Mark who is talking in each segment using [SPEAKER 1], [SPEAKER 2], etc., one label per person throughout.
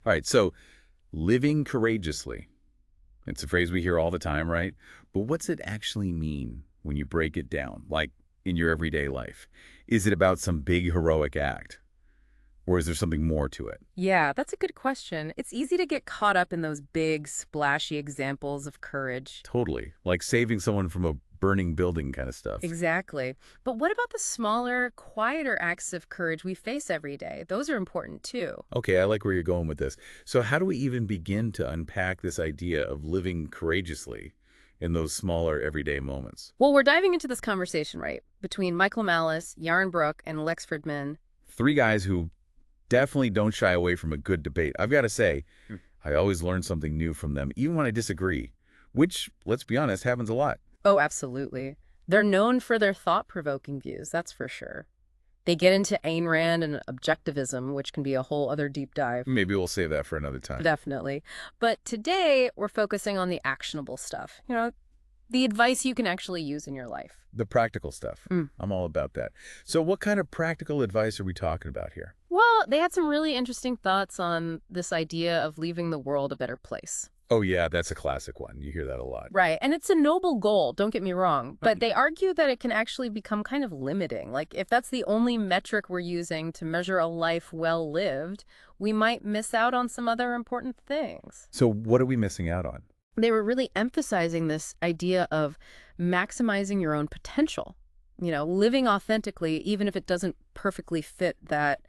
[SPEAKER 1] All right, so living courageously. It's a phrase we hear all the time, right? But what's it actually mean when you break it down, like in your everyday life? Is it about some big heroic act, or is there something more to it?
[SPEAKER 2] Yeah, that's a good question. It's easy to get caught up in those big, splashy examples of courage.
[SPEAKER 1] Totally. Like saving someone from a burning building kind of stuff.
[SPEAKER 2] Exactly. But what about the smaller, quieter acts of courage we face every day? Those are important too.
[SPEAKER 1] Okay, I like where you're going with this. So how do we even begin to unpack this idea of living courageously in those smaller everyday moments?
[SPEAKER 2] Well, we're diving into this conversation, right, between Michael Malice, Yaron Brook, and Lex Fridman.
[SPEAKER 1] Three guys who definitely don't shy away from a good debate. I've got to say, I always learn something new from them, even when I disagree, which, let's be honest, happens a lot.
[SPEAKER 2] Oh, absolutely. They're known for their thought-provoking views, that's for sure. They get into Ayn Rand and objectivism, which can be a whole other deep dive.
[SPEAKER 1] Maybe we'll save that for another time.
[SPEAKER 2] Definitely. But today, we're focusing on the actionable stuff. The advice you can actually use in your life.
[SPEAKER 1] The practical stuff.
[SPEAKER 2] Mm.
[SPEAKER 1] I'm all about that. So what kind of practical advice are we talking about here?
[SPEAKER 2] Well, they had some really interesting thoughts on this idea of leaving the world a better place.
[SPEAKER 1] Oh, yeah, that's a classic one. You hear that a lot.
[SPEAKER 2] Right. And it's a noble goal, don't get me wrong. But they argue that it can actually become kind of limiting. Like, if that's the only metric we're using to measure a life well lived, we might miss out on some other important things.
[SPEAKER 1] So what are we missing out on?
[SPEAKER 2] They were really emphasizing this idea of maximizing your own potential, living authentically, even if it doesn't perfectly fit that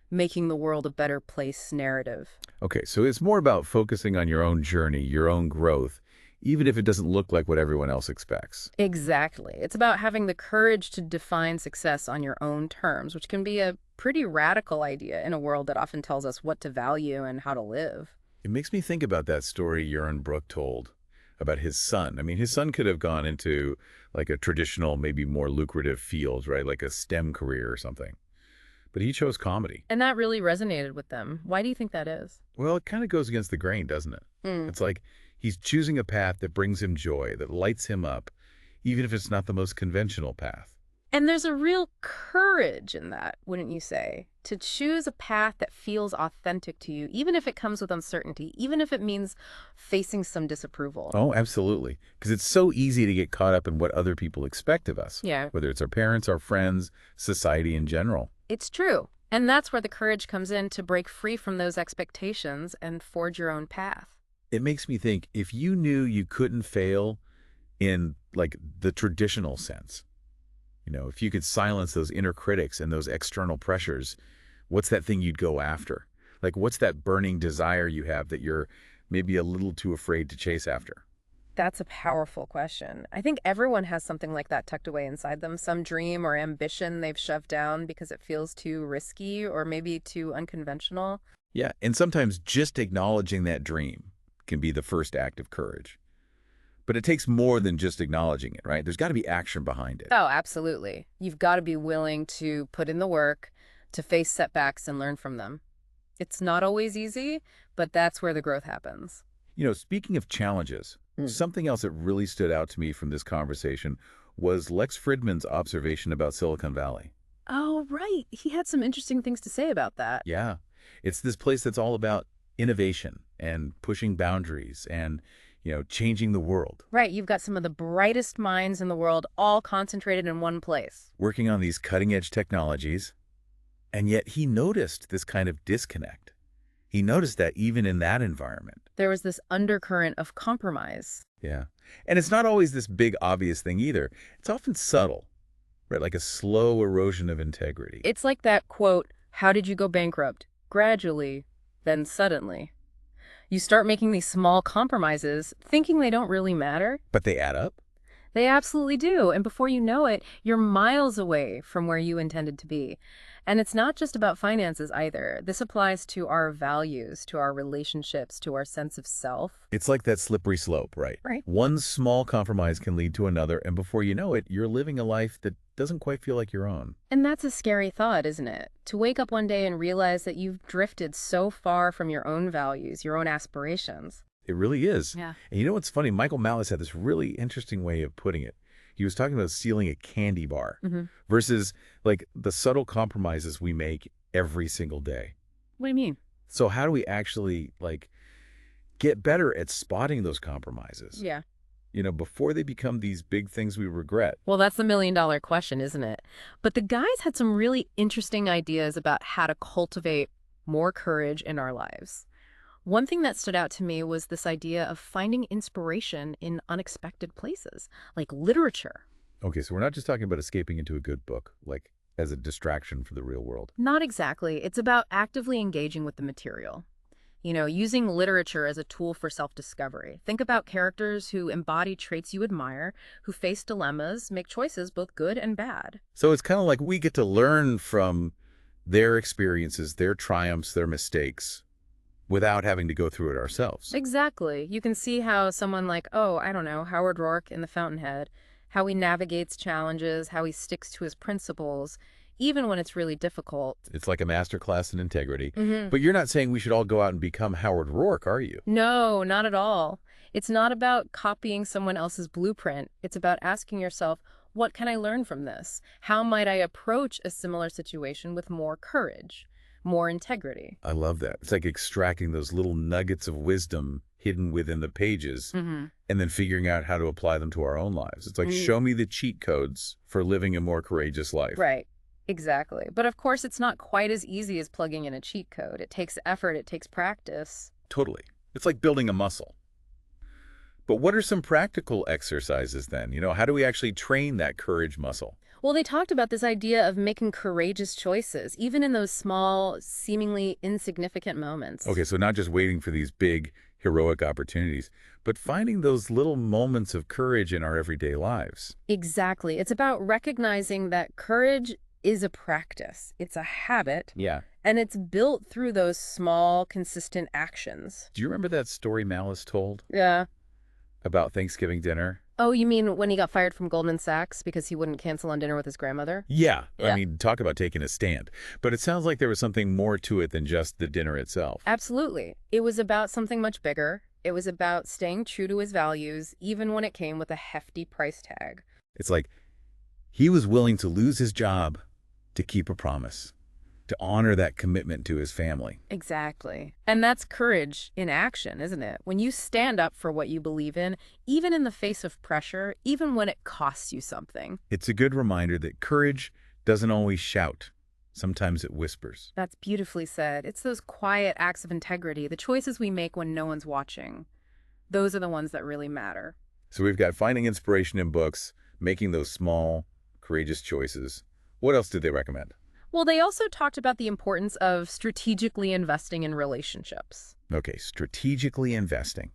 [SPEAKER 2] making the world a better place narrative.
[SPEAKER 1] Okay, so it's more about focusing on your own journey, your own growth, even if it doesn't look like what everyone else expects.
[SPEAKER 2] Exactly. It's about having the courage to define success on your own terms, which can be a pretty radical idea in a world that often tells us what to value and how to live.
[SPEAKER 1] It makes me think about that story Yaron Brook told about his son. I mean, his son could have gone into like a traditional, maybe more lucrative field, right? Like a STEM career or something. But he chose comedy.
[SPEAKER 2] And that really resonated with them. Why do you think that is?
[SPEAKER 1] Well, it kind of goes against the grain, doesn't it?
[SPEAKER 2] Mm.
[SPEAKER 1] It's like he's choosing a path that brings him joy, that lights him up, even if it's not the most conventional path.
[SPEAKER 2] And there's a real courage in that, wouldn't you say? To choose a path that feels authentic to you, even if it comes with uncertainty, even if it means facing some disapproval.
[SPEAKER 1] Oh, absolutely. Because it's so easy to get caught up in what other people expect of us,
[SPEAKER 2] Yeah,
[SPEAKER 1] whether it's our parents, our friends, society in general.
[SPEAKER 2] it's true. And that's where the courage comes in to break free from those expectations and forge your own path.
[SPEAKER 1] It makes me think if you knew you couldn't fail in like the traditional sense, if you could silence those inner critics and those external pressures, what's that thing you'd go after? Like, what's that burning desire you have that you're maybe a little too afraid to chase after?
[SPEAKER 2] That's a powerful question. I think everyone has something like that tucked away inside them, some dream or ambition they've shoved down because it feels too risky or maybe too unconventional.
[SPEAKER 1] Yeah, and sometimes just acknowledging that dream can be the first act of courage. But it takes more than just acknowledging it, right? There's got to be action behind it.
[SPEAKER 2] Oh, absolutely. You've got to be willing to put in the work, to face setbacks and learn from them. It's not always easy, but that's where the growth happens.
[SPEAKER 1] Speaking of challenges,
[SPEAKER 2] Mm.
[SPEAKER 1] something else that really stood out to me from this conversation was Lex Fridman's observation about Silicon Valley.
[SPEAKER 2] Oh, right. He had some interesting things to say about that.
[SPEAKER 1] Yeah, it's this place that's all about innovation and pushing boundaries and, changing the world,
[SPEAKER 2] Right. You've got some of the brightest minds in the world all concentrated in one place.
[SPEAKER 1] working on these cutting-edge technologies. And yet he noticed this kind of disconnect. He noticed that even in that environment.
[SPEAKER 2] There was this undercurrent of compromise.
[SPEAKER 1] Yeah. And it's not always this big obvious thing either. It's often subtle, right? Like a slow erosion of integrity.
[SPEAKER 2] It's like that quote, "How did you go bankrupt? Gradually, then suddenly." You start making these small compromises, thinking they don't really matter.
[SPEAKER 1] But they add up.
[SPEAKER 2] They absolutely do. And before you know it, you're miles away from where you intended to be. And it's not just about finances either. This applies to our values, to our relationships, to our sense of self.
[SPEAKER 1] It's like that slippery slope, right?
[SPEAKER 2] Right.
[SPEAKER 1] One small compromise can lead to another, and before you know it, you're living a life that doesn't quite feel like your own.
[SPEAKER 2] And that's a scary thought, isn't it? To wake up one day and realize that you've drifted so far from your own values, your own aspirations.
[SPEAKER 1] It really is.
[SPEAKER 2] Yeah.
[SPEAKER 1] And you know what's funny? Michael Malice had this really interesting way of putting it. He was talking about stealing a candy bar
[SPEAKER 2] Mm-hmm.
[SPEAKER 1] versus like the subtle compromises we make every single day.
[SPEAKER 2] What do you mean?
[SPEAKER 1] So how do we actually, like, get better at spotting those compromises,
[SPEAKER 2] Yeah.
[SPEAKER 1] before they become these big things we regret?
[SPEAKER 2] Well, that's the million-dollar question, isn't it? But the guys had some really interesting ideas about how to cultivate more courage in our lives. One thing that stood out to me was this idea of finding inspiration in unexpected places, like literature.
[SPEAKER 1] Okay, so we're not just talking about escaping into a good book, like as a distraction for the real world.
[SPEAKER 2] Not exactly. It's about actively engaging with the material. Using literature as a tool for self-discovery. Think about characters who embody traits you admire, who face dilemmas, make choices both good and bad.
[SPEAKER 1] So it's kind of like we get to learn from their experiences, their triumphs, their mistakes, without having to go through it ourselves.
[SPEAKER 2] Exactly. You can see how someone like, oh, I don't know, Howard Rourke in The Fountainhead, how he navigates challenges, how he sticks to his principles, even when it's really difficult.
[SPEAKER 1] It's like a masterclass in integrity.
[SPEAKER 2] Hmm.
[SPEAKER 1] But you're not saying we should all go out and become Howard Rourke, are you?
[SPEAKER 2] No, not at all. It's not about copying someone else's blueprint. It's about asking yourself, what can I learn from this? How might I approach a similar situation with more courage, more integrity?
[SPEAKER 1] I love that. It's like extracting those little nuggets of wisdom hidden within the pages
[SPEAKER 2] Hmm.
[SPEAKER 1] and then figuring out how to apply them to our own lives. It's like, show me the cheat codes for living a more courageous life.
[SPEAKER 2] Right. Exactly. But of course, it's not quite as easy as plugging in a cheat code. It takes effort. It takes practice.
[SPEAKER 1] Totally. It's like building a muscle. But what are some practical exercises then? How do we actually train that courage muscle?
[SPEAKER 2] Well, they talked about this idea of making courageous choices, even in those small, seemingly insignificant moments.
[SPEAKER 1] Okay, so not just waiting for these big, heroic opportunities, but finding those little moments of courage in our everyday lives.
[SPEAKER 2] Exactly. It's about recognizing that courage is a practice. It's a habit,
[SPEAKER 1] Yeah.
[SPEAKER 2] and it's built through those small, consistent actions.
[SPEAKER 1] Do you remember that story Malice told
[SPEAKER 2] Yeah.
[SPEAKER 1] about Thanksgiving dinner?
[SPEAKER 2] Oh, you mean when he got fired from Goldman Sachs because he wouldn't cancel on dinner with his grandmother?
[SPEAKER 1] Yeah.
[SPEAKER 2] Yeah.
[SPEAKER 1] I mean, talk about taking a stand. But it sounds like there was something more to it than just the dinner itself.
[SPEAKER 2] Absolutely. It was about something much bigger. It was about staying true to his values, even when it came with a hefty price tag.
[SPEAKER 1] It's like he was willing to lose his job to keep a promise, to honor that commitment to his family.
[SPEAKER 2] Exactly. And that's courage in action, isn't it? When you stand up for what you believe in, even in the face of pressure, even when it costs you something.
[SPEAKER 1] It's a good reminder that courage doesn't always shout. Sometimes it whispers.
[SPEAKER 2] That's beautifully said. It's those quiet acts of integrity, the choices we make when no one's watching. Those are the ones that really matter.
[SPEAKER 1] So we've got finding inspiration in books, making those small, courageous choices. What else did they recommend?
[SPEAKER 2] Well, they also talked about the importance of strategically investing in relationships.
[SPEAKER 1] Okay, strategically investing.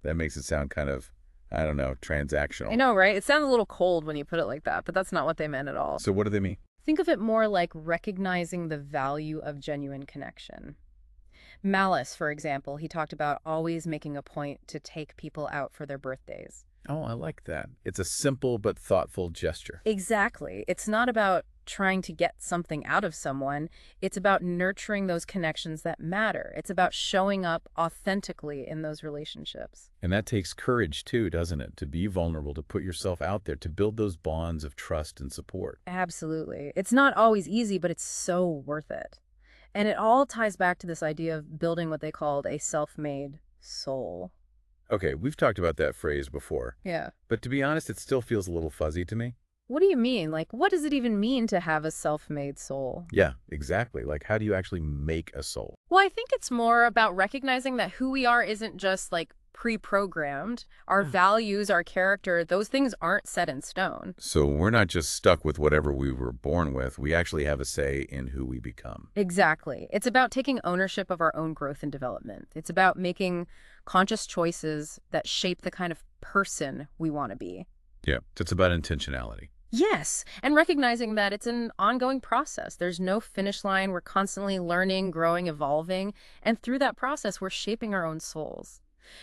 [SPEAKER 1] That makes it sound kind of, I don't know, transactional.
[SPEAKER 2] I know, right? It sounds a little cold when you put it like that, but that's not what they meant at all.
[SPEAKER 1] So what do they mean?
[SPEAKER 2] Think of it more like recognizing the value of genuine connection. Malice, for example, he talked about always making a point to take people out for their birthdays.
[SPEAKER 1] Oh, I like that. It's a simple but thoughtful gesture.
[SPEAKER 2] Exactly. It's not about trying to get something out of someone. It's about nurturing those connections that matter. It's about showing up authentically in those relationships.
[SPEAKER 1] And that takes courage too, doesn't it? To be vulnerable, to put yourself out there, to build those bonds of trust and support.
[SPEAKER 2] Absolutely. It's not always easy, but it's so worth it. And it all ties back to this idea of building what they called a self-made soul.
[SPEAKER 1] Okay, we've talked about that phrase before,
[SPEAKER 2] Yeah.
[SPEAKER 1] but to be honest, it still feels a little fuzzy to me.
[SPEAKER 2] What do you mean? Like, what does it even mean to have a self-made soul?
[SPEAKER 1] Yeah, exactly. Like, how do you actually make a soul?
[SPEAKER 2] Well, I think it's more about recognizing that who we are isn't just like pre-programmed. Our values, our character, those things aren't set in stone.
[SPEAKER 1] So we're not just stuck with whatever we were born with. We actually have a say in who we become.
[SPEAKER 2] Exactly. It's about taking ownership of our own growth and development. It's about making conscious choices that shape the kind of person we want to be.
[SPEAKER 1] Yeah, it's about intentionality.
[SPEAKER 2] Yes, and recognizing that it's an ongoing process. There's no finish line. We're constantly learning, growing, evolving, and through that process, we're shaping our own souls.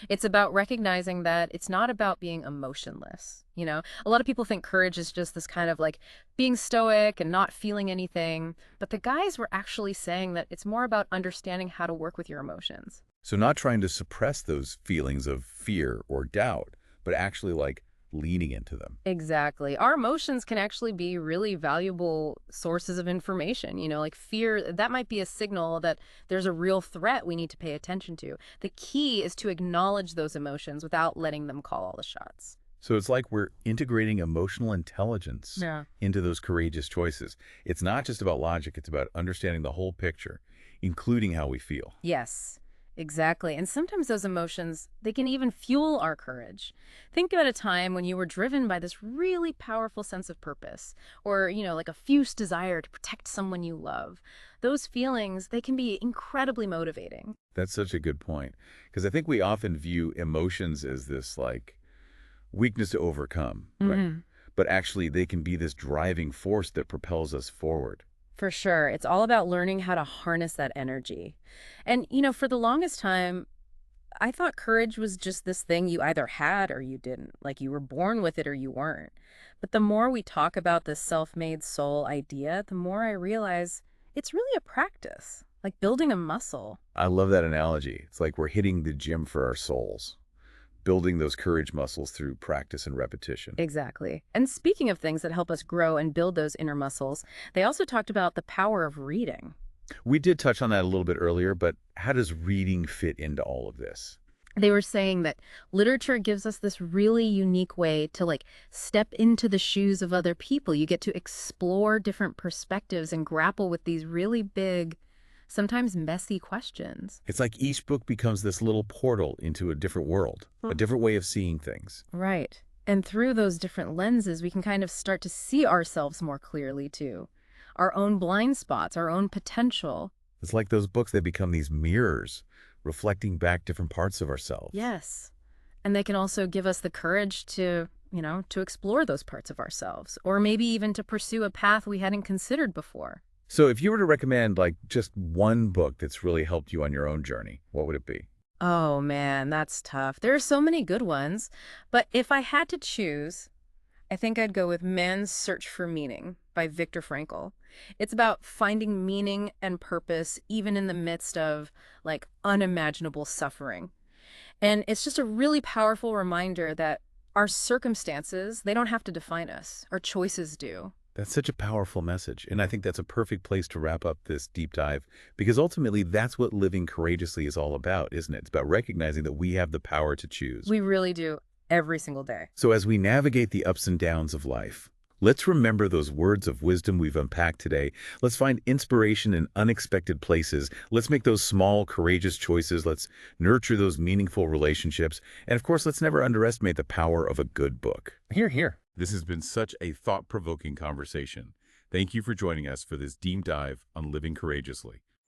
[SPEAKER 2] It's about recognizing that it's not about being emotionless. A lot of people think courage is just this kind of like being stoic and not feeling anything. But the guys were actually saying that it's more about understanding how to work with your emotions.
[SPEAKER 1] So not trying to suppress those feelings of fear or doubt, but actually like leaning into them.
[SPEAKER 2] Exactly. Our emotions can actually be really valuable sources of information. Like fear, that might be a signal that there's a real threat we need to pay attention to. The key is to acknowledge those emotions without letting them call all the shots.
[SPEAKER 1] So it's like we're integrating emotional intelligence
[SPEAKER 2] Yeah.
[SPEAKER 1] into those courageous choices. It's not just about logic, it's about understanding the whole picture, including how we feel.
[SPEAKER 2] Yes, exactly. And sometimes those emotions, they can even fuel our courage. Think about a time when you were driven by this really powerful sense of purpose, or, like a fierce desire to protect someone you love. Those feelings, they can be incredibly motivating.
[SPEAKER 1] That's such a good point. Because I think we often view emotions as this like weakness to overcome, right? But actually they can be this driving force that propels us forward.
[SPEAKER 2] For sure. It's all about learning how to harness that energy. And, for the longest time, I thought courage was just this thing you either had or you didn't. Like you were born with it or you weren't. But the more we talk about this self-made soul idea, the more I realize it's really a practice, like building a muscle.
[SPEAKER 1] I love that analogy. It's like we're hitting the gym for our souls, building those courage muscles through practice and repetition.
[SPEAKER 2] Exactly. And speaking of things that help us grow and build those inner muscles, they also talked about the power of reading.
[SPEAKER 1] We did touch on that a little bit earlier, but how does reading fit into all of this?
[SPEAKER 2] They were saying that literature gives us this really unique way to step into the shoes of other people. You get to explore different perspectives and grapple with these really big, sometimes messy questions.
[SPEAKER 1] It's like each book becomes this little portal into a different world, a different way of seeing things.
[SPEAKER 2] Right. And through those different lenses, we can kind of start to see ourselves more clearly too. Our own blind spots, our own potential.
[SPEAKER 1] It's like those books that become these mirrors, reflecting back different parts of ourselves.
[SPEAKER 2] Yes. And they can also give us the courage to, to explore those parts of ourselves, or maybe even to pursue a path we hadn't considered before.
[SPEAKER 1] So if you were to recommend just one book that's really helped you on your own journey, what would it be?
[SPEAKER 2] Oh man, that's tough. There are so many good ones, but if I had to choose, I think I'd go with Man's Search for Meaning by Viktor Frankl. It's about finding meaning and purpose even in the midst of unimaginable suffering. And it's just a really powerful reminder that our circumstances, they don't have to define us. Our choices do.
[SPEAKER 1] That's such a powerful message, and I think that's a perfect place to wrap up this deep dive, because ultimately that's what living courageously is all about, isn't it? It's about recognizing that we have the power to choose.
[SPEAKER 2] We really do, every single day.
[SPEAKER 1] So as we navigate the ups and downs of life, let's remember those words of wisdom we've unpacked today. Let's find inspiration in unexpected places. Let's make those small, courageous choices. Let's nurture those meaningful relationships. And of course, let's never underestimate the power of a good book. Hear, hear. This has been such a thought-provoking conversation. Thank you for joining us for this deep dive on living courageously.